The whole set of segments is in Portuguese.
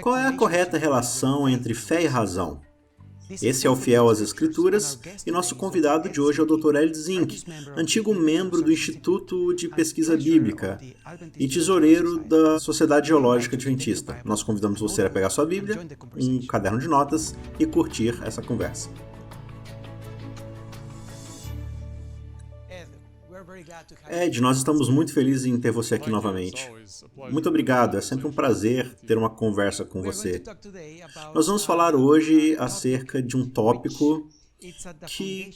Qual é a correta relação entre fé e razão? Esse é o Fiel às Escrituras e nosso convidado de hoje é o Dr. Ed Zink, antigo membro do Instituto de Pesquisa Bíblica e tesoureiro da Sociedade Geológica Adventista. Nós convidamos você a pegar sua Bíblia, um caderno de notas e curtir essa conversa. Ed, nós estamos muito felizes em ter você aqui novamente. Muito obrigado, é sempre um prazer ter uma conversa com você. Nós vamos falar hoje acerca de um tópico que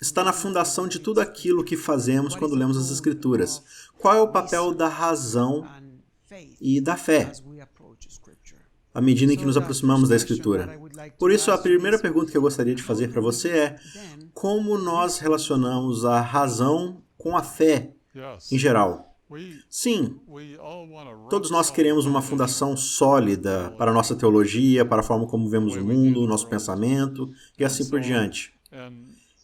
está na fundação de tudo aquilo que fazemos quando lemos as Escrituras. Qual é o papel da razão e da fé à medida em que nos aproximamos da Escritura? Por isso, a primeira pergunta que eu gostaria de fazer para você é: como nós relacionamos a razão com a fé em geral? Sim, todos nós queremos uma fundação sólida para a nossa teologia, para a forma como vemos o mundo, o nosso pensamento e assim por diante.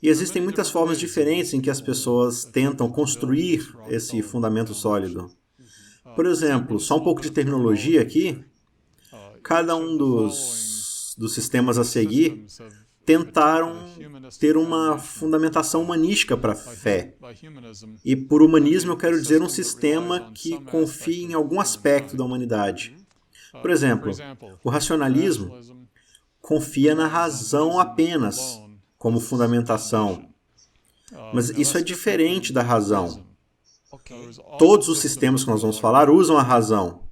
E existem muitas formas diferentes em que as pessoas tentam construir esse fundamento sólido. Por exemplo, só um pouco de terminologia aqui. Cada um dos sistemas a seguir tentaram ter uma fundamentação humanística para a fé. E por humanismo eu quero dizer um sistema que confie em algum aspecto da humanidade. Por exemplo, o racionalismo confia na razão apenas como fundamentação. Mas isso é diferente da razão. Todos os sistemas que nós vamos falar usam a razão.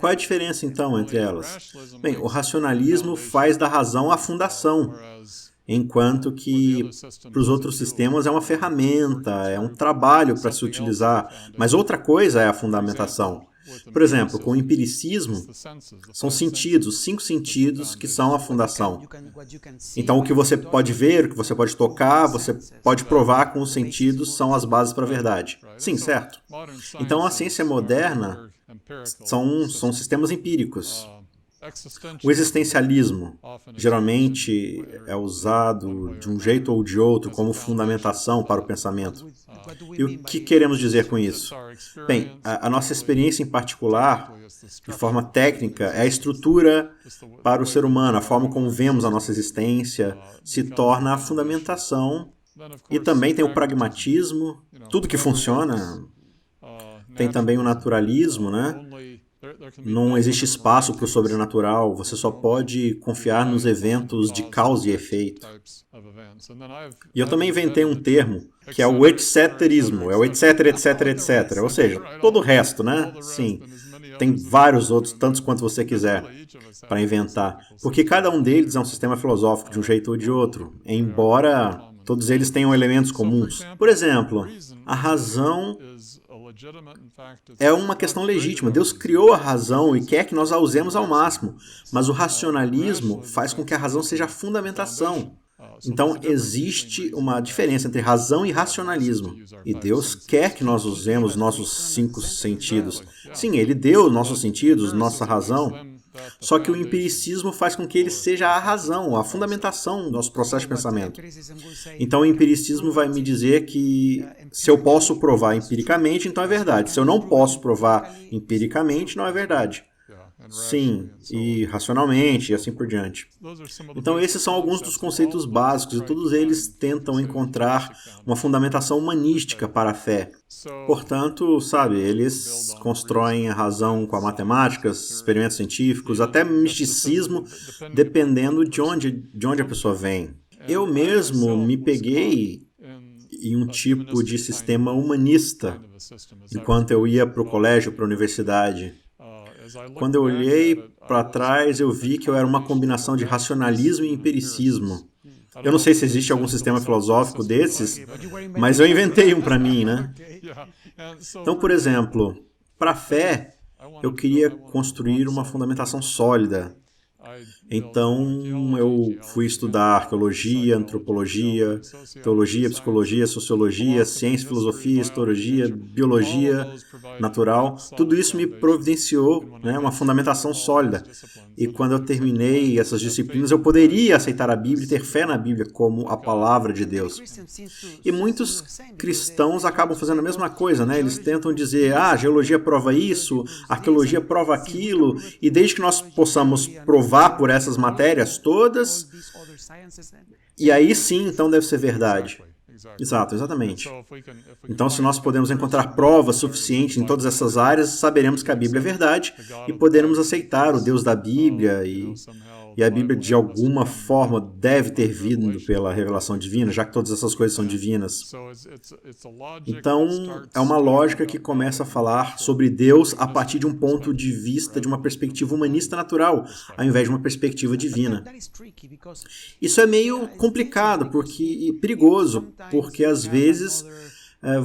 Qual é a diferença, então, entre elas? Bem, o racionalismo faz da razão a fundação, enquanto que para os outros sistemas é uma ferramenta, é um trabalho para se utilizar, mas outra coisa é a fundamentação. Por exemplo, com o empiricismo, são sentidos, 5 sentidos que são a fundação. Então, o que você pode ver, o que você pode tocar, você pode provar com os sentidos, são as bases para a verdade. Sim, certo? Então, a ciência moderna são sistemas empíricos. O existencialismo geralmente é usado de um jeito ou de outro como fundamentação para o pensamento. E o que queremos dizer com isso? Bem, a nossa experiência em particular, de forma técnica, é a estrutura para o ser humano, a forma como vemos a nossa existência, se torna a fundamentação. E também tem o pragmatismo, tudo que funciona. Tem também o naturalismo, né? Não existe espaço para o sobrenatural, você só pode confiar nos eventos de causa e efeito. E eu também inventei um termo, que é o etceterismo, é o etc, etc, etc. Ou seja, todo o resto, né? Sim, tem vários outros, tantos quanto você quiser, para inventar. Porque cada um deles é um sistema filosófico de um jeito ou de outro, embora todos eles tenham elementos comuns. Por exemplo, a razão é uma questão legítima. Deus criou a razão e quer que nós a usemos ao máximo, mas o racionalismo faz com que a razão seja a fundamentação. Então, existe uma diferença entre razão e racionalismo. E Deus quer que nós usemos nossos 5 sentidos. Sim, Ele deu nossos sentidos, nossa razão. Só que o empiricismo faz com que ele seja a razão, a fundamentação do nosso processo de pensamento. Então o empiricismo vai me dizer que se eu posso provar empiricamente, então é verdade. Se eu não posso provar empiricamente, não é verdade. Sim, e racionalmente, e assim por diante. Então esses são alguns dos conceitos básicos, e todos eles tentam encontrar uma fundamentação humanística para a fé. Portanto, sabe, eles constroem a razão com a matemática, experimentos científicos, até misticismo, dependendo de onde a pessoa vem. Eu mesmo me peguei em um tipo de sistema humanista enquanto eu ia para o colégio, para a universidade. Quando eu olhei para trás, eu vi que eu era uma combinação de racionalismo e empiricismo. Eu não sei se existe algum sistema filosófico desses, mas eu inventei um para mim, né? Então, por exemplo, para a fé, eu queria construir uma fundamentação sólida. Então eu fui estudar arqueologia, antropologia, teologia, psicologia, sociologia, ciência, filosofia, historiografia, biologia natural. Tudo isso me providenciou, né, uma fundamentação sólida. E quando eu terminei essas disciplinas, eu poderia aceitar a Bíblia e ter fé na Bíblia como a palavra de Deus. E muitos cristãos acabam fazendo a mesma coisa, né? Eles tentam dizer, a geologia prova isso, a arqueologia prova aquilo, e desde que nós possamos provar por essas matérias todas, e aí sim, então deve ser verdade. Exato, exatamente. Então, se nós podemos encontrar provas suficientes em todas essas áreas, saberemos que a Bíblia é verdade e poderemos aceitar o Deus da Bíblia e a Bíblia, de alguma forma, deve ter vindo pela revelação divina, já que todas essas coisas são divinas. Então, é uma lógica que começa a falar sobre Deus a partir de um ponto de vista, de uma perspectiva humanista natural, ao invés de uma perspectiva divina. Isso é meio complicado e perigoso, porque às vezes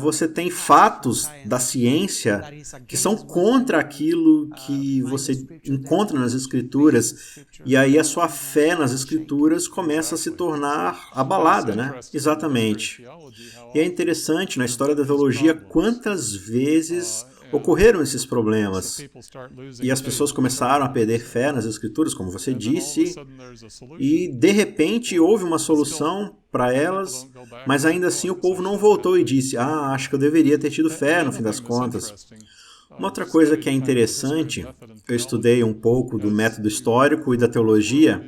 você tem fatos da ciência que são contra aquilo que você encontra nas Escrituras, e aí a sua fé nas Escrituras começa a se tornar abalada, né? Exatamente. E é interessante, na história da teologia, quantas vezes ocorreram esses problemas. E as pessoas começaram a perder fé nas Escrituras, como você disse, e de repente houve uma solução para elas, mas ainda assim o povo não voltou e disse, acho que eu deveria ter tido fé no fim das contas. Uma outra coisa que é interessante, eu estudei um pouco do método histórico e da teologia,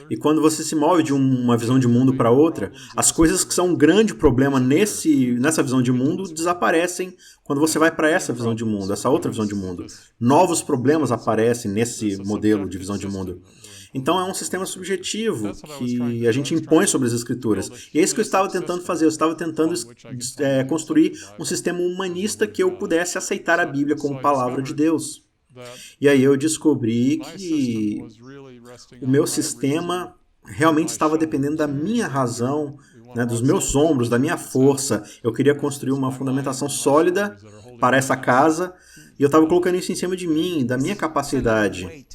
e quando você se move de uma visão de mundo para outra, as coisas que são um grande problema nessa visão de mundo desaparecem quando você vai para essa visão de mundo, essa outra visão de mundo. Novos problemas aparecem nesse modelo de visão de mundo. Então é um sistema subjetivo que a gente impõe sobre as Escrituras. E é isso que eu estava tentando fazer. Eu estava tentando construir um sistema humanista que eu pudesse aceitar a Bíblia como palavra de Deus. E aí eu descobri que o meu sistema realmente estava dependendo da minha razão, né, dos meus ombros, da minha força. Eu queria construir uma fundamentação sólida para essa casa e eu estava colocando isso em cima de mim, da minha capacidade.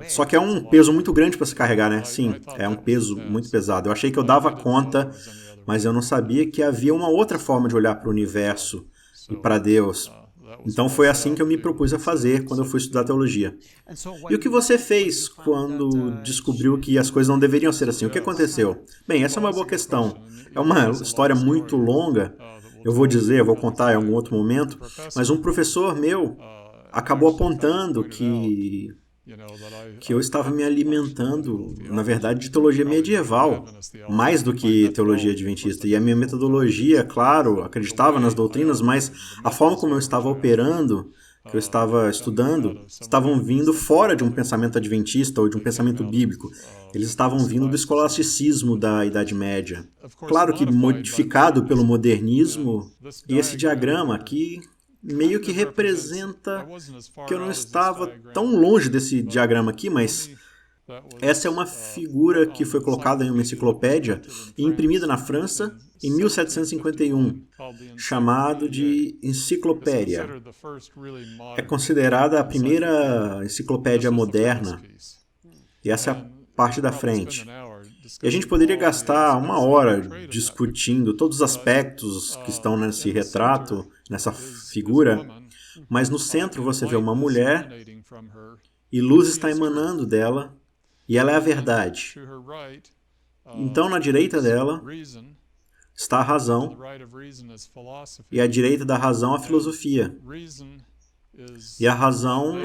Só que é um peso muito grande para se carregar, né? Sim, é um peso muito pesado. Eu achei que eu dava conta, mas eu não sabia que havia uma outra forma de olhar para o universo e para Deus. Então foi assim que eu me propus a fazer quando eu fui estudar teologia. E o que você fez quando descobriu que as coisas não deveriam ser assim? O que aconteceu? Bem, essa é uma boa questão. É uma história muito longa. Eu vou contar em algum outro momento, mas um professor meu acabou apontando que eu estava me alimentando, na verdade, de teologia medieval, mais do que teologia adventista. E a minha metodologia, claro, acreditava nas doutrinas, mas a forma como eu estava operando, que eu estava estudando, estavam vindo fora de um pensamento adventista ou de um pensamento bíblico. Eles estavam vindo do escolasticismo da Idade Média. Claro que modificado pelo modernismo, e esse diagrama aqui meio que representa que eu não estava tão longe desse diagrama aqui, mas essa é uma figura que foi colocada em uma enciclopédia e imprimida na França em 1751, chamado de Enciclopédia. É considerada a primeira enciclopédia moderna, e essa é a parte da frente. E a gente poderia gastar 1 hora discutindo todos os aspectos que estão nesse retrato, nessa figura, mas no centro você vê uma mulher e luz está emanando dela e ela é a verdade. Então, na direita dela está a razão e à direita da razão a filosofia. E a razão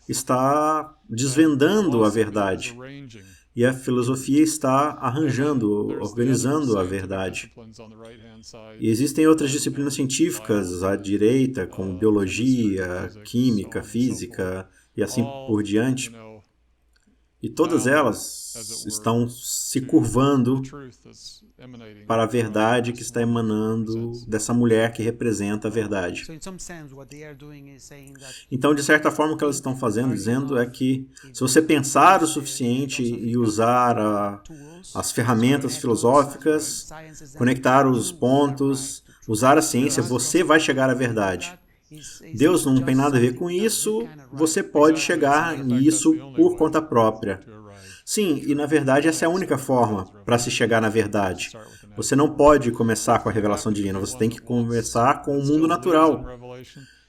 está desvendando a verdade. E a filosofia está arranjando, organizando a verdade. E existem outras disciplinas científicas à direita, como biologia, química, física e assim por diante. E todas elas estão se curvando para a verdade que está emanando dessa mulher que representa a verdade. Então, de certa forma, o que elas estão dizendo é que se você pensar o suficiente e usar as ferramentas filosóficas, conectar os pontos, usar a ciência, você vai chegar à verdade. Deus não tem nada a ver com isso, você pode chegar nisso por conta própria. Sim, e na verdade essa é a única forma para se chegar na verdade. Você não pode começar com a revelação divina, você tem que começar com o mundo natural.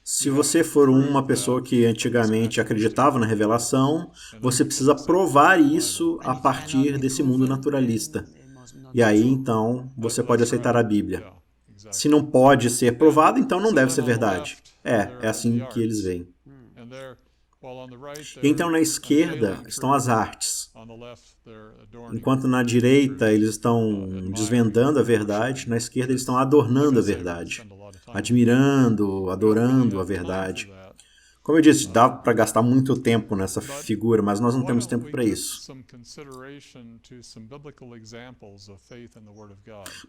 Se você for uma pessoa que antigamente acreditava na revelação, você precisa provar isso a partir desse mundo naturalista. E aí, então, você pode aceitar a Bíblia. Se não pode ser provado, então não deve ser verdade. É assim que eles veem. E então, na esquerda estão as artes. Enquanto na direita eles estão desvendando a verdade, na esquerda eles estão adornando a verdade, admirando, adorando a verdade. Como eu disse, dá para gastar muito tempo nessa figura, mas nós não temos tempo para isso.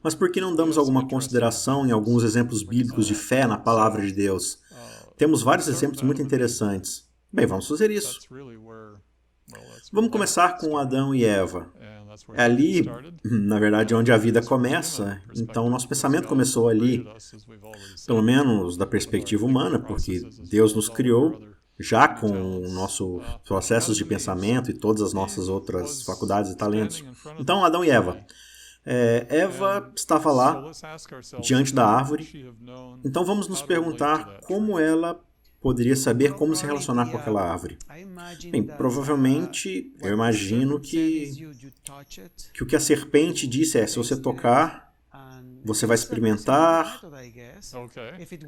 Mas por que não damos alguma consideração em alguns exemplos bíblicos de fé na palavra de Deus? Temos vários exemplos muito interessantes. Bem, vamos fazer isso. Vamos começar com Adão e Eva. É ali, na verdade, onde a vida começa. Então, nosso pensamento começou ali, pelo menos da perspectiva humana, porque Deus nos criou já com o nosso processos de pensamento e todas as nossas outras faculdades e talentos. Então, Adão e Eva. Eva estava lá, diante da árvore. Então, vamos nos perguntar como ela poderia saber como se relacionar com aquela árvore. Bem, provavelmente, eu imagino que o que a serpente disse é, se você tocar, você vai experimentar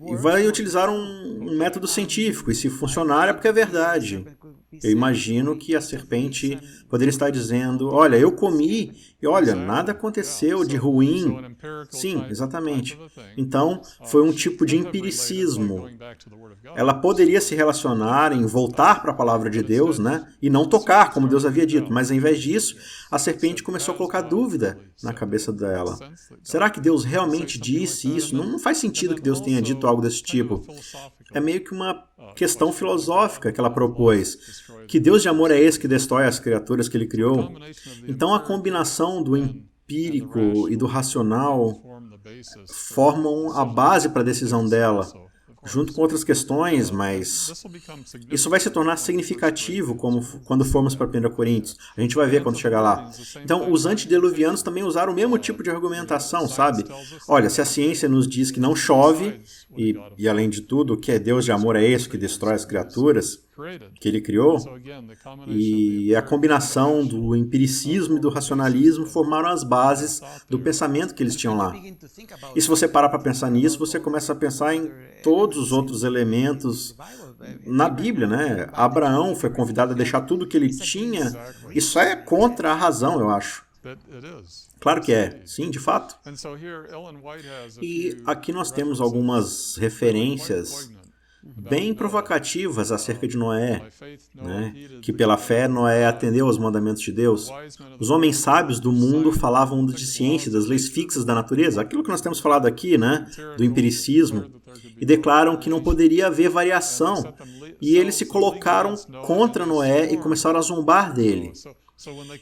e vai utilizar um método científico, e se funcionar é porque é verdade. Eu imagino que a serpente poderia estar dizendo, olha, eu comi e olha, nada aconteceu de ruim. Sim, exatamente. Então, foi um tipo de empiricismo. Ela poderia se relacionar em voltar para a palavra de Deus, né, e não tocar, como Deus havia dito, mas ao invés disso, a serpente começou a colocar dúvida na cabeça dela. Será que Deus realmente disse isso? Não faz sentido que Deus tenha dito algo desse tipo. É meio que uma questão filosófica que ela propôs. Que Deus de amor é esse que destrói as criaturas que Ele criou? Então a combinação do empírico e do racional formam a base para a decisão dela, junto com outras questões, mas isso vai se tornar significativo quando formos para 1 Coríntios. A gente vai ver quando chegar lá. Então, os antediluvianos também usaram o mesmo tipo de argumentação, sabe? Olha, se a ciência nos diz que não chove, e além de tudo, que é Deus de amor é esse que destrói as criaturas que Ele criou, e a combinação do empiricismo e do racionalismo formaram as bases do pensamento que eles tinham lá. E se você parar para pensar nisso, você começa a pensar em todos os outros elementos na Bíblia, né? Abraão foi convidado a deixar tudo que ele tinha. Isso é contra a razão, eu acho. Claro que é, sim, de fato. E aqui nós temos algumas referências bem provocativas acerca de Noé, né? Que pela fé Noé atendeu aos mandamentos de Deus. Os homens sábios do mundo falavam de ciência, das leis fixas da natureza, aquilo que nós temos falado aqui, né? Do empiricismo, e declaram que não poderia haver variação. E eles se colocaram contra Noé e começaram a zombar dele.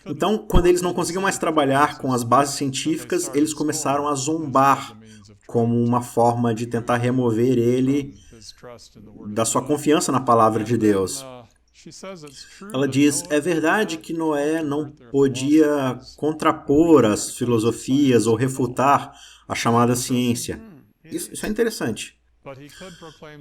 Então, quando eles não conseguiam mais trabalhar com as bases científicas, eles começaram a zombar como uma forma de tentar remover ele da sua confiança na palavra de Deus. Ela diz, é verdade que Noé não podia contrapor as filosofias ou refutar a chamada ciência. Isso é interessante.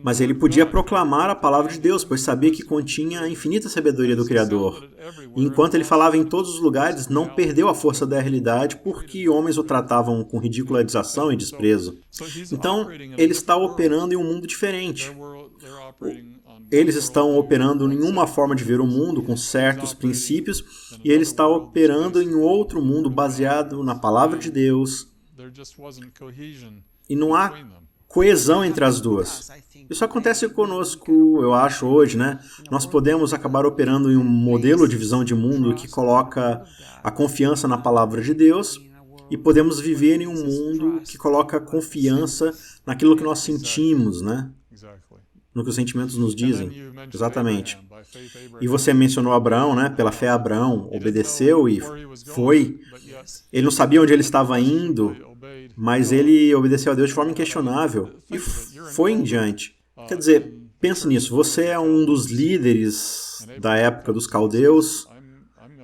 Mas ele podia proclamar a palavra de Deus, pois sabia que continha a infinita sabedoria do Criador. E enquanto ele falava em todos os lugares, não perdeu a força da realidade porque homens o tratavam com ridicularização e desprezo. Então, ele está operando em um mundo diferente. Eles estão operando em uma forma de ver o mundo com certos princípios e ele está operando em outro mundo baseado na palavra de Deus. E não há coesão entre as duas. Isso acontece conosco, eu acho, hoje, né? Nós podemos acabar operando em um modelo de visão de mundo que coloca a confiança na palavra de Deus e podemos viver em um mundo que coloca a confiança naquilo que nós sentimos, né? No que os sentimentos nos dizem. Exatamente. E você mencionou Abraão, né? Pela fé, Abraão obedeceu e foi. Ele não sabia onde ele estava indo, mas ele obedeceu a Deus de forma inquestionável e foi em diante. Quer dizer, pense nisso, você é um dos líderes da época dos caldeus,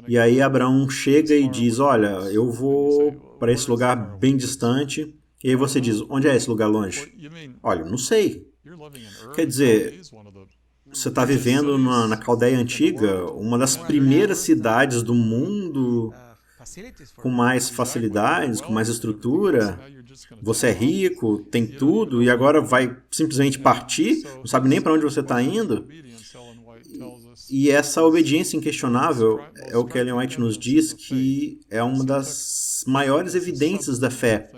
e aí Abraão chega e diz, olha, eu vou para esse lugar bem distante, e aí você diz, onde é esse lugar longe? Olha, não sei. Quer dizer, você está vivendo na Caldeia Antiga, uma das primeiras cidades do mundo, com mais facilidades, com mais estrutura. Você é rico, tem tudo, e agora vai simplesmente partir, não sabe nem para onde você está indo. E essa obediência inquestionável é o que Ellen White nos diz que é uma das maiores evidências da fé,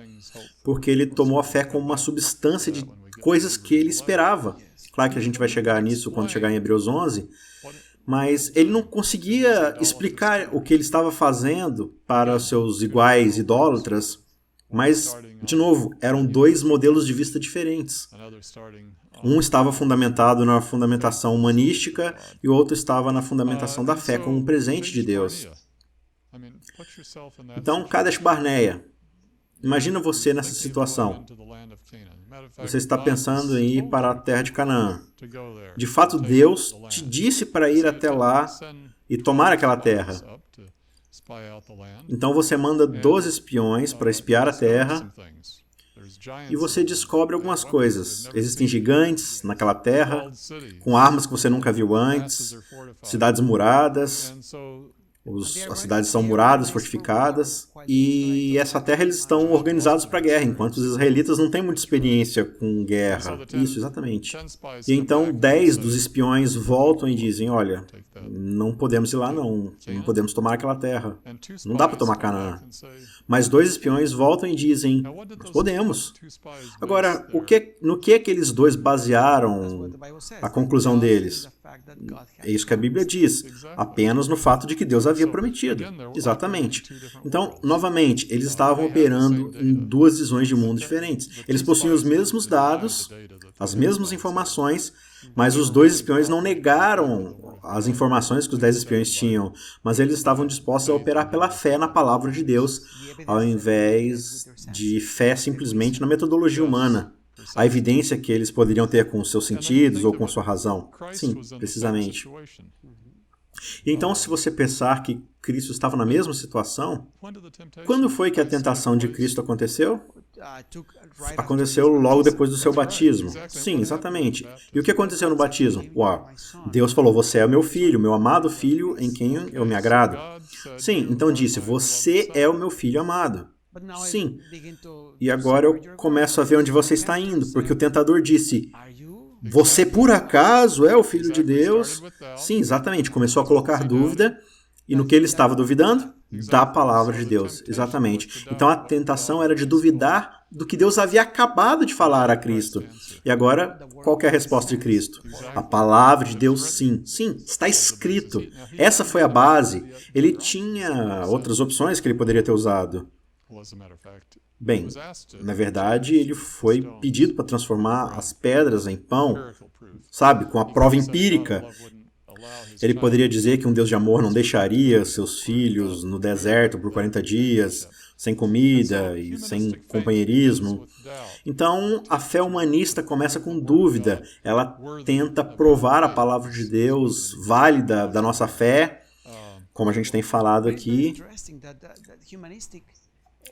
porque ele tomou a fé como uma substância de coisas que ele esperava. Claro que a gente vai chegar nisso quando chegar em Hebreus 11, mas ele não conseguia explicar o que ele estava fazendo para os seus iguais idólatras, mas, de novo, eram dois modelos de vista diferentes. Um estava fundamentado na fundamentação humanística e o outro estava na fundamentação da fé como um presente de Deus. Então, Kadesh Barneia, imagina você nessa situação. Você está pensando em ir para a terra de Canaã. De fato, Deus te disse para ir até lá e tomar aquela terra. Então você manda 12 espiões para espiar a terra e você descobre algumas coisas. Existem gigantes naquela terra, com armas que você nunca viu antes, cidades muradas. As cidades são muradas, fortificadas, e essa terra eles estão organizados para a guerra, enquanto os israelitas não têm muita experiência com guerra. Isso, exatamente. E então 10 dos espiões voltam e dizem, olha, não podemos ir lá não podemos tomar aquela terra, não dá para tomar Canaã. Mas 2 espiões voltam e dizem, nós podemos. Agora, no que aqueles 2 basearam a conclusão deles? É isso que a Bíblia diz, apenas no fato de que Deus havia prometido. Exatamente. Então, novamente, eles estavam operando em 2 visões de mundo diferentes. Eles possuíam os mesmos dados, as mesmas informações, mas os 2 espiões não negaram as informações que os 10 espiões tinham, mas eles estavam dispostos a operar pela fé na palavra de Deus, ao invés de fé simplesmente na metodologia humana. A evidência que eles poderiam ter com seus sentidos ou com sua razão. Sim, precisamente. E então, se você pensar que Cristo estava na mesma situação, quando foi que a tentação de Cristo aconteceu? Aconteceu logo depois do seu batismo. Sim, exatamente. E o que aconteceu no batismo? Uau, Deus falou, você é o meu amado filho em quem eu me agrado. Sim, então disse, você é o meu filho amado. Sim. E agora eu começo a ver onde você está indo, porque o tentador disse, você por acaso é o Filho de Deus? Sim, exatamente. Começou a colocar dúvida, e no que ele estava duvidando? Da palavra de Deus, exatamente. Então a tentação era de duvidar do que Deus havia acabado de falar a Cristo. E agora, qual que é a resposta de Cristo? A palavra de Deus, sim. Sim, está escrito. Essa foi a base. Ele tinha outras opções que ele poderia ter usado. Bem, na verdade, ele foi pedido para transformar as pedras em pão, sabe, com a prova empírica. Ele poderia dizer que um Deus de amor não deixaria seus filhos no deserto por 40 dias, sem comida e sem companheirismo. Então, a fé humanista começa com dúvida. Ela tenta provar a palavra de Deus válida da nossa fé, como a gente tem falado aqui.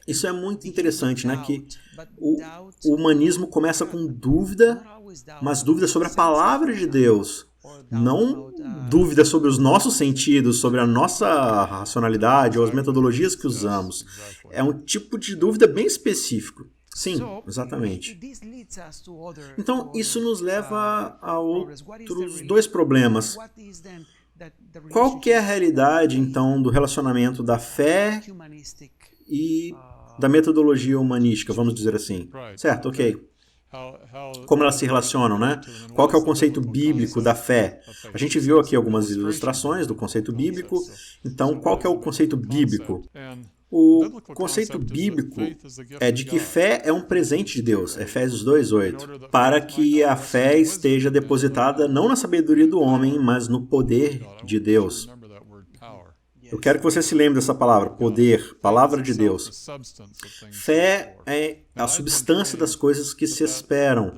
Isso é muito interessante, né? Que o humanismo começa com dúvida, mas dúvida sobre a palavra de Deus. Não dúvida sobre os nossos sentidos, sobre a nossa racionalidade ou as metodologias que usamos. É um tipo de dúvida bem específico. Sim, exatamente. Então, isso nos leva a outros 2 problemas. Qual que é a realidade, então, do relacionamento da fé e da metodologia humanística, vamos dizer assim? Certo, ok. Como elas se relacionam, né? Qual que é o conceito bíblico da fé? A gente viu aqui algumas ilustrações do conceito bíblico. Então, qual que é o conceito bíblico? O conceito bíblico é de que fé é um presente de Deus, Efésios 2:8, para que a fé esteja depositada não na sabedoria do homem, mas no poder de Deus. Eu quero que você se lembre dessa palavra, poder, palavra de Deus. Fé é a substância das coisas que se esperam.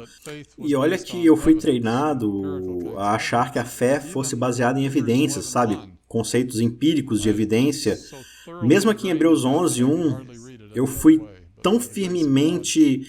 E olha que eu fui treinado a achar que a fé fosse baseada em evidências, sabe? Conceitos empíricos de evidência. Mesmo aqui em Hebreus 11:1, eu fui tão firmemente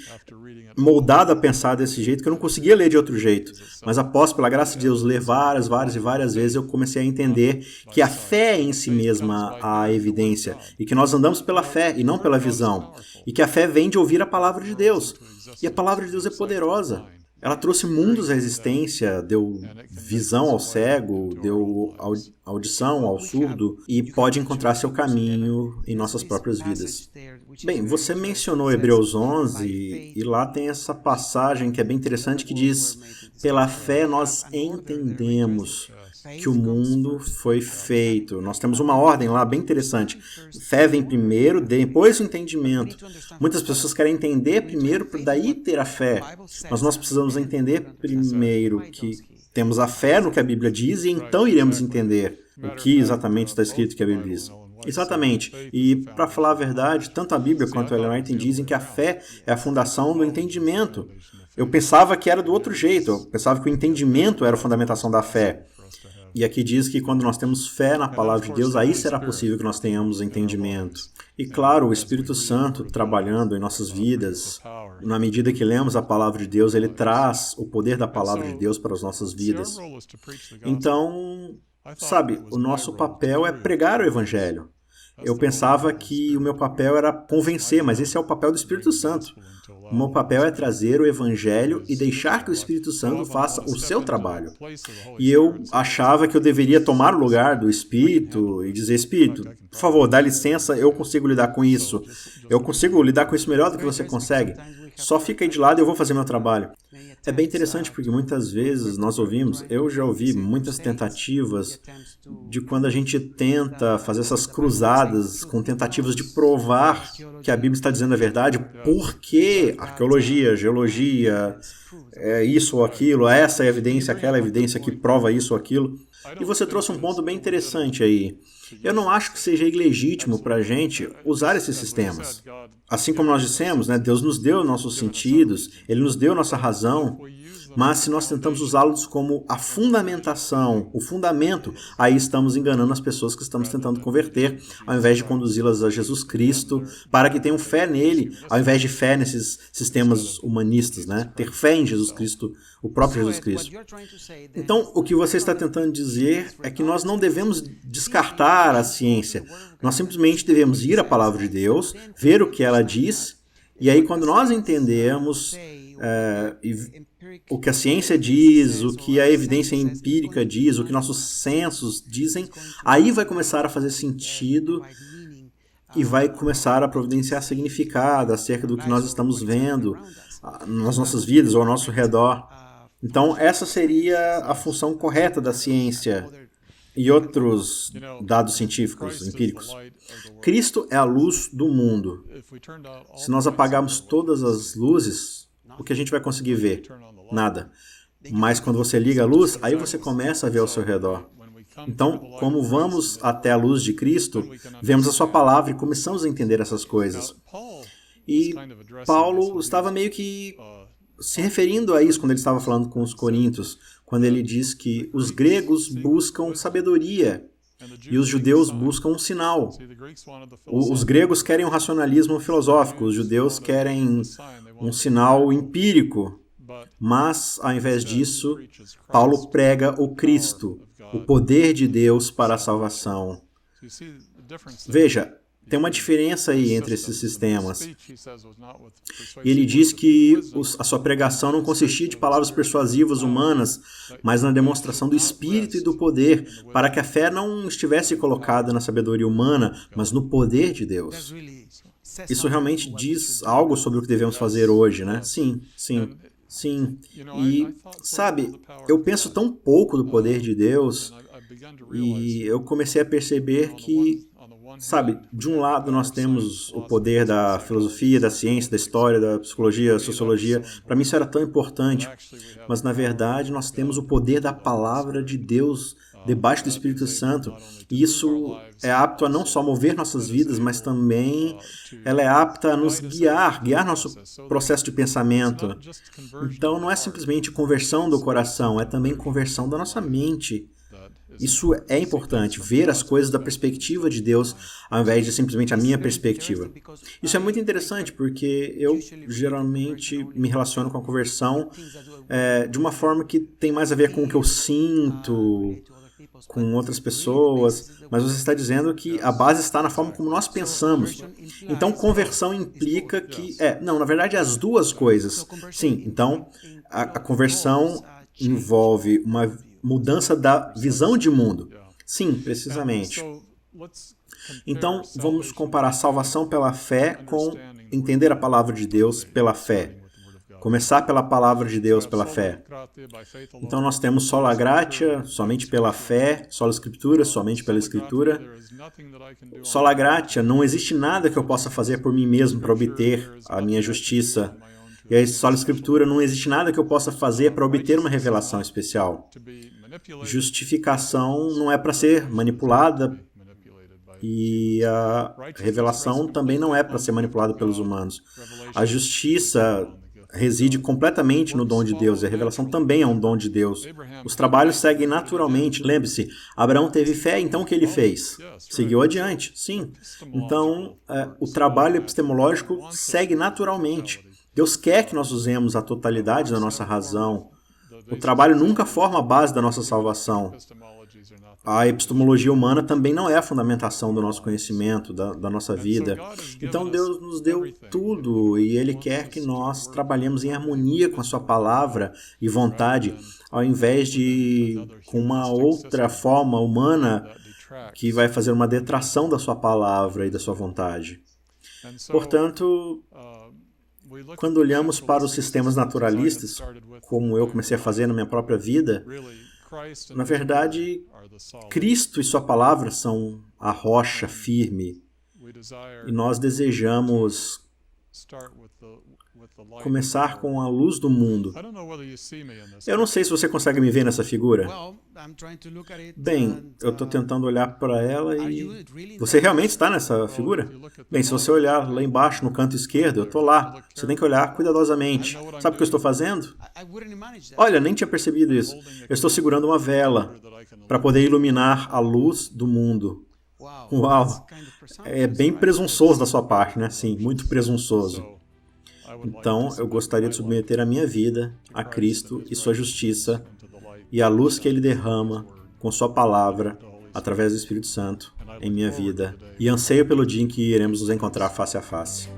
moldado a pensar desse jeito que eu não conseguia ler de outro jeito. Mas após, pela graça de Deus, ler várias e várias vezes, eu comecei a entender que a fé é em si mesma a evidência, e que nós andamos pela fé e não pela visão, e que a fé vem de ouvir a palavra de Deus. E a palavra de Deus é poderosa. Ela trouxe mundos à existência, deu visão ao cego, deu audição ao surdo e pode encontrar seu caminho em nossas próprias vidas. Bem, você mencionou Hebreus 11 e lá tem essa passagem que é bem interessante que diz: pela fé nós entendemos que o mundo foi feito. Nós temos uma ordem lá bem interessante. Fé vem primeiro, depois o entendimento. Muitas pessoas querem entender primeiro para daí ter a fé. Mas nós precisamos entender primeiro que temos a fé no que a Bíblia diz e então iremos entender o que exatamente está escrito que a Bíblia diz. Exatamente. E, para falar a verdade, tanto a Bíblia quanto a Ellen White dizem que a fé é a fundação do entendimento. Eu pensava que era do outro jeito. Eu pensava que o entendimento era a fundamentação da fé. E aqui diz que quando nós temos fé na palavra de Deus, aí será possível que nós tenhamos entendimento. E claro, o Espírito Santo trabalhando em nossas vidas, na medida que lemos a palavra de Deus, ele traz o poder da palavra de Deus para as nossas vidas. Então, sabe, o nosso papel é pregar o Evangelho. Eu pensava que o meu papel era convencer, mas esse é o papel do Espírito Santo. O meu papel é trazer o Evangelho e deixar que o Espírito Santo faça o seu trabalho. E eu achava que eu deveria tomar o lugar do Espírito e dizer: Espírito, por favor, dá licença, eu consigo lidar com isso. Eu consigo lidar com isso melhor do que você consegue. Só fica aí de lado e eu vou fazer meu trabalho. É bem interessante porque muitas vezes nós ouvimos, eu já ouvi muitas tentativas de quando a gente tenta fazer essas cruzadas com tentativas de provar que a Bíblia está dizendo a verdade, porque arqueologia, geologia, é isso ou aquilo, essa é a evidência, aquela evidência que prova isso ou aquilo. E você trouxe um ponto bem interessante aí. Eu não acho que seja ilegítimo para a gente usar esses sistemas. Assim como nós dissemos, né, Deus nos deu nossos sentidos, Ele nos deu nossa razão, mas se nós tentamos usá-los como a fundamentação, o fundamento, aí estamos enganando as pessoas que estamos tentando converter, ao invés de conduzi-las a Jesus Cristo, para que tenham fé nele, ao invés de fé nesses sistemas humanistas, né? Ter fé em Jesus Cristo, o próprio Jesus Cristo. Então, o que você está tentando dizer é que nós não devemos descartar a ciência. Nós simplesmente devemos ir à palavra de Deus, ver o que ela diz, e aí quando nós entendemos o que a ciência diz, o que a evidência empírica diz, o que nossos sensos dizem, aí vai começar a fazer sentido e vai começar a providenciar significado acerca do que nós estamos vendo nas nossas vidas ou ao nosso redor. Então, essa seria a função correta da ciência e outros dados científicos, empíricos. Cristo é a luz do mundo. Se nós apagarmos todas as luzes, o que a gente vai conseguir ver? Nada. Mas quando você liga a luz, aí você começa a ver ao seu redor. Então, como vamos até a luz de Cristo, vemos a sua palavra e começamos a entender essas coisas. E Paulo estava meio que se referindo a isso quando ele estava falando com os coríntios, quando ele diz que os gregos buscam sabedoria e os judeus buscam um sinal. Os gregos querem um racionalismo filosófico, os judeus querem um sinal empírico. Mas, ao invés disso, Paulo prega o Cristo, o poder de Deus para a salvação. Veja, tem uma diferença aí entre esses sistemas. E ele diz que a sua pregação não consistia de palavras persuasivas humanas, mas na demonstração do Espírito e do poder, para que a fé não estivesse colocada na sabedoria humana, mas no poder de Deus. Isso realmente diz algo sobre o que devemos fazer hoje, né? Sim. E, sabe, eu penso tão pouco do poder de Deus e eu comecei a perceber que, sabe, de um lado nós temos o poder da filosofia, da ciência, da história, da psicologia, da sociologia. Para mim isso era tão importante, mas na verdade nós temos o poder da palavra de Deus debaixo do Espírito Santo, e isso é apto a não só mover nossas vidas, mas também ela é apta a nos guiar nosso processo de pensamento. Então não é simplesmente conversão do coração, é também conversão da nossa mente. Isso é importante, ver as coisas da perspectiva de Deus, ao invés de simplesmente a minha perspectiva. Isso é muito interessante, porque eu geralmente me relaciono com a conversão de uma forma que tem mais a ver com o que eu sinto, com outras pessoas, mas você está dizendo que a base está na forma como nós pensamos. Então, conversão implica que... Não, na verdade, é as duas coisas. Sim, então, a conversão envolve uma mudança da visão de mundo. Sim, precisamente. Então, vamos comparar salvação pela fé com entender a palavra de Deus pela fé. Começar pela palavra de Deus pela fé. Então, nós temos sola gratia, somente pela fé, sola escritura, somente pela escritura. Sola gratia, não existe nada que eu possa fazer por mim mesmo para obter a minha justiça. E aí, sola escritura, não existe nada que eu possa fazer para obter uma revelação especial. Justificação não é para ser manipulada e a revelação também não é para ser manipulada pelos humanos. A justiça reside completamente no dom de Deus e a revelação também é um dom de Deus. Os trabalhos seguem naturalmente. Lembre-se, Abraão teve fé, então o que ele fez? Seguiu adiante, sim. Então, o trabalho epistemológico segue naturalmente. Deus quer que nós usemos a totalidade da nossa razão. O trabalho nunca forma a base da nossa salvação. A epistemologia humana também não é a fundamentação do nosso conhecimento, da nossa vida. Então Deus nos deu tudo e Ele quer que nós trabalhemos em harmonia com a Sua palavra e vontade, ao invés de com uma outra forma humana que vai fazer uma detração da Sua palavra e da Sua vontade. Portanto, quando olhamos para os sistemas naturalistas, como eu comecei a fazer na minha própria vida, na verdade, Cristo e Sua palavra são a rocha firme e nós desejamos começar com a luz do mundo. Eu não sei se você consegue me ver nessa figura. Bem, eu estou tentando olhar para ela e... Você realmente está nessa figura? Bem, se você olhar lá embaixo no canto esquerdo, eu estou lá. Você tem que olhar cuidadosamente. Sabe o que eu estou fazendo? Olha, nem tinha percebido isso. Eu estou segurando uma vela para poder iluminar a luz do mundo. Uau! É bem presunçoso da sua parte, né? Sim, muito presunçoso. Então, eu gostaria de submeter a minha vida a Cristo e Sua justiça e a luz que Ele derrama com Sua palavra através do Espírito Santo em minha vida. E anseio pelo dia em que iremos nos encontrar face a face.